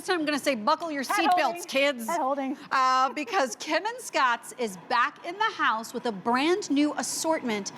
time I'm gonna say buckle your seatbelts, kids. Head holding. Because Kim and Scott's is back in the house with a brand new assortment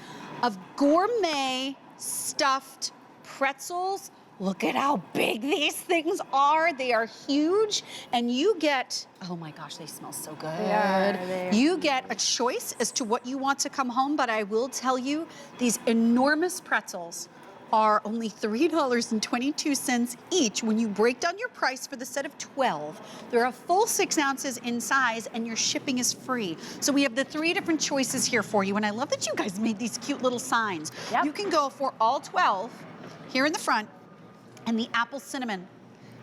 of gourmet stuffed pretzels. Look at how big these things are. They are huge. And you get, oh my gosh, they smell so good. You get a choice as to what you want to come home, but I will tell you, these enormous pretzels are only $3.22 each when you break down your price for the set of 12. They're a full 6 ounces in size and your shipping is free. So we have the 3 different choices here for you. And I love that you guys made these cute little signs. Yep. You can go for all 12 here in the front and the apple cinnamon.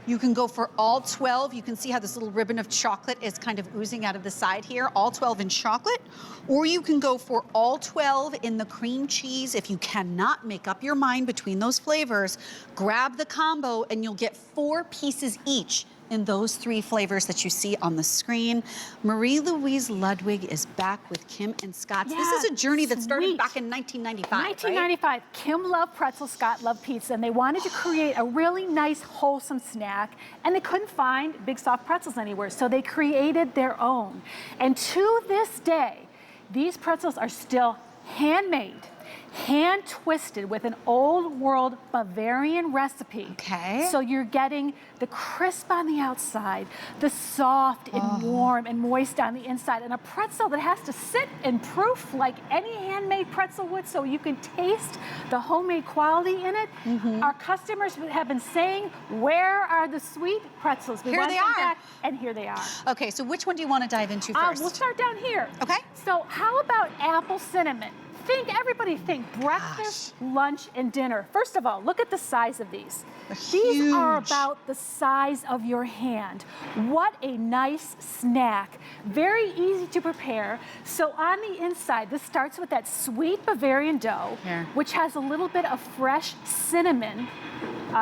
You can go for all 12. You can see how this little ribbon of chocolate is kind of oozing out of the side here, all 12 in chocolate. Or you can go for all 12 in the cream cheese. If you cannot make up your mind between those flavors, grab the combo and you'll get 4 pieces each in those 3 flavors that you see on the screen. Marie-Louise Ludwig is back with Kim and Scott's. Yeah, this is a journey that started back in 1995, 1995. Right? Kim loved pretzels, Scott loved pizza, and they wanted to create a really nice, wholesome snack, and they couldn't find big, soft pretzels anywhere, so they created their own. And to this day, these pretzels are still handmade, hand twisted with an old world Bavarian recipe. Okay. So you're getting the crisp on the outside, the soft and warm and moist on the inside, and a pretzel that has to sit and proof like any handmade pretzel would, so you can taste the homemade quality in it. Our customers have been saying, where are the sweet pretzels? Here they are. Back, and here they are. Okay, so which one do you want to dive into first? We'll start down here. Okay. So how about apple cinnamon? Everybody think breakfast, lunch, and dinner. First of all, look at the size of these. These are about the size of your hand. What a nice snack. Very easy to prepare. So on the inside, this starts with that sweet Bavarian dough, which has a little bit of fresh cinnamon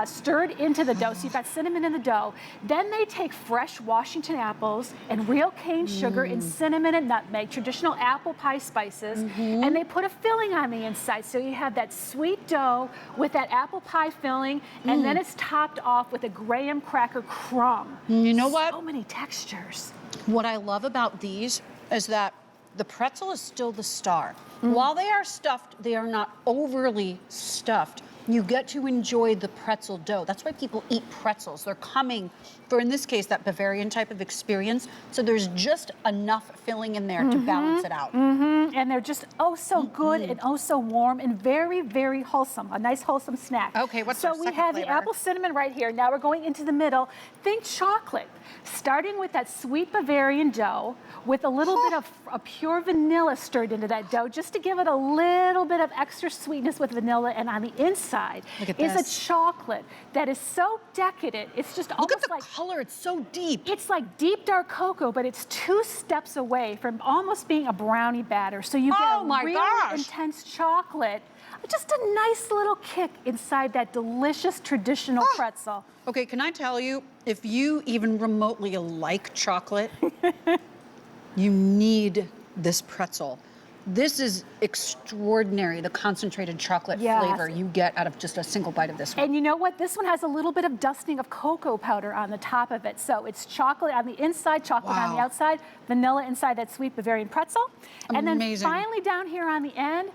stirred into the dough. So you've got cinnamon in the dough. Then they take fresh Washington apples and real cane sugar and cinnamon and nutmeg, traditional apple pie spices, and they put a filling on the inside. So you have that sweet dough with that apple pie filling, and then it's topped off with a graham cracker crumb. You know what? So many textures. What I love about these is that the pretzel is still the star. While they are stuffed, they are not overly stuffed. You get to enjoy the pretzel dough. That's why people eat pretzels. They're coming for, in this case, that Bavarian type of experience. So there's just enough filling in there to balance it out. And they're just oh so good and oh so warm and very, very wholesome. A nice wholesome snack. Okay, what's our second So we have flavor? the apple cinnamon right here. Now we're going into the middle. Think chocolate. Starting with that sweet Bavarian dough with a little bit of a pure vanilla stirred into that dough just to give it a little bit of extra sweetness with vanilla. And on the inside is a chocolate that is so decadent. It's just almost Look at the like color, it's so deep. it's like deep dark cocoa, but it's 2 steps away from almost being a brownie batter. So you get a real intense chocolate, just a nice little kick inside that delicious traditional pretzel. Okay, can I tell you, if you even remotely like chocolate, you need this pretzel. This is extraordinary, the concentrated chocolate flavor you get out of just a single bite of this one. And you know what? This one has a little bit of dusting of cocoa powder on the top of it. So it's chocolate on the inside, chocolate on the outside, vanilla inside that sweet Bavarian pretzel. And then finally down here on the end,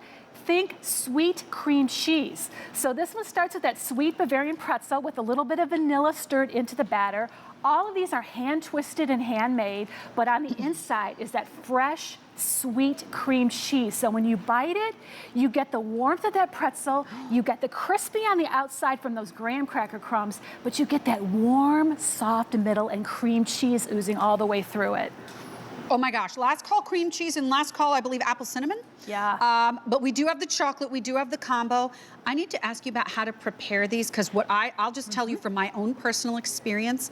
think sweet cream cheese. So this one starts with that sweet Bavarian pretzel with a little bit of vanilla stirred into the batter. All of these are hand twisted and handmade, but on the inside is that fresh, sweet cream cheese. So when you bite it, you get the warmth of that pretzel, you get the crispy on the outside from those graham cracker crumbs, but you get that warm, soft middle and cream cheese oozing all the way through it. Oh my gosh, last call cream cheese and last call, I believe, apple cinnamon. Yeah. But we do have the chocolate, we do have the combo. I need to ask you about how to prepare these, because what I'll just tell you from my own personal experience,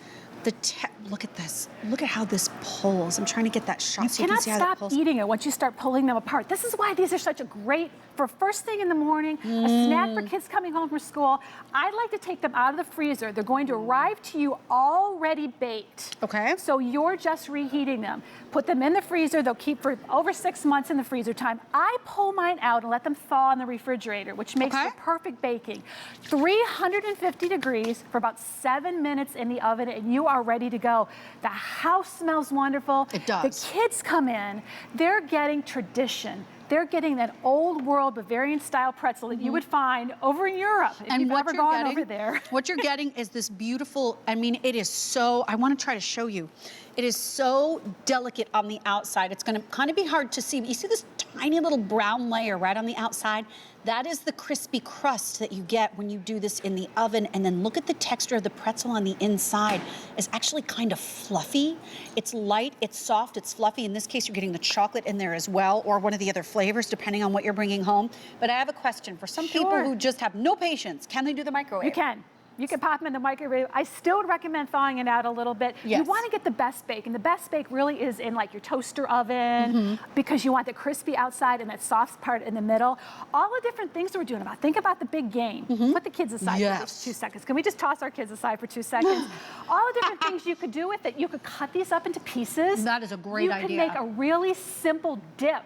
look at this. Look at how this pulls. I'm trying to get that shot so you can see how it pulls. You cannot stop eating it once you start pulling them apart. This is why these are such a great, for first thing in the morning, a snack for kids coming home from school. I like to take them out of the freezer. They're going to arrive to you already baked. Okay. So you're just reheating them. Put them in the freezer. They'll keep for over 6 months in the freezer time. I pull mine out and let them thaw in the refrigerator, which makes for perfect baking. 350 degrees for about 7 minutes in the oven, and you are are ready to go. The house smells wonderful. It does. The kids come in, they're getting tradition. They're getting that old world Bavarian style pretzel that you would find over in Europe if you've ever gone over there. What you're getting is this beautiful, I mean, it is so, I want to try to show you. It is so delicate on the outside. It's going to kind of be hard to see, but you see this tiny little brown layer right on the outside? That is the crispy crust that you get when you do this in the oven. And then look at the texture of the pretzel on the inside. It's actually kind of fluffy. It's light, it's soft, it's fluffy. In this case, you're getting the chocolate in there as well, or one of the other flavors, depending on what you're bringing home. But I have a question. For some people who just have no patience, can they do the microwave? You can. You can pop them in the microwave. I still would recommend thawing it out a little bit. Yes. You want to get the best bake, and the best bake really is in like your toaster oven because you want the crispy outside and that soft part in the middle. All the different things that we're doing about. Think about the big game. Put the kids aside for just 2 seconds. Can we just toss our kids aside for 2 seconds? All the different things you could do with it. You could cut these up into pieces. That is a great idea. You could make a really simple dip.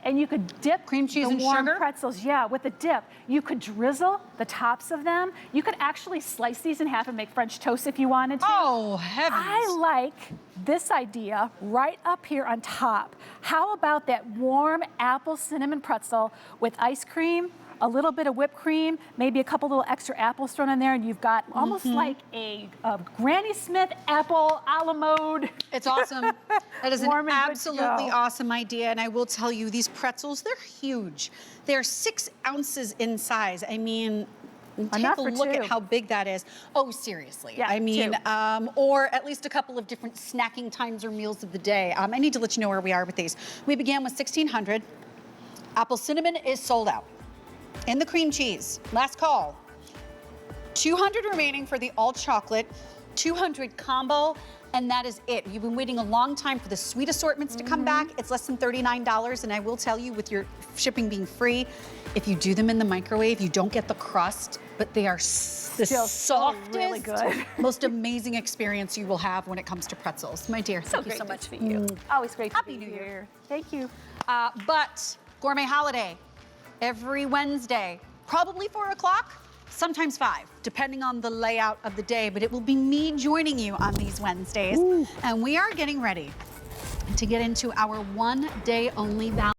And you could dip cream cheese and warm sugar pretzels, with a dip. You could drizzle the tops of them. You could actually slice these in half and make French toast if you wanted to. Oh, heavens. I like this idea right up here on top. How about that warm apple cinnamon pretzel with ice cream, a little bit of whipped cream, maybe a couple little extra apples thrown in there, and you've got almost like a Granny Smith apple a la mode. It's awesome. That is an Warm and good to absolutely go. awesome idea. And I will tell you, these pretzels, they're huge. They're 6 ounces in size. I mean, take Enough a for look 2. at how big that is. Oh, seriously. Yeah, I mean, 2. or at least a couple of different snacking times or meals of the day. I need to let you know where we are with these. We began with 1,600. Apple cinnamon is sold out. In the cream cheese, last call. 200 remaining for the all chocolate, 200 combo, and that is it. You've been waiting a long time for the sweet assortments to come back. It's less than $39, and I will tell you, with your shipping being free, if you do them in the microwave, you don't get the crust, but they are the softest, really good. most amazing experience you will have when it comes to pretzels. My dear, thank you so much. for you. Always great to Happy be New here. Year. Thank you. But Gourmet Holiday, every Wednesday, probably 4 o'clock, sometimes 5, depending on the layout of the day, but it will be me joining you on these Wednesdays. And we are getting ready to get into our one day only value.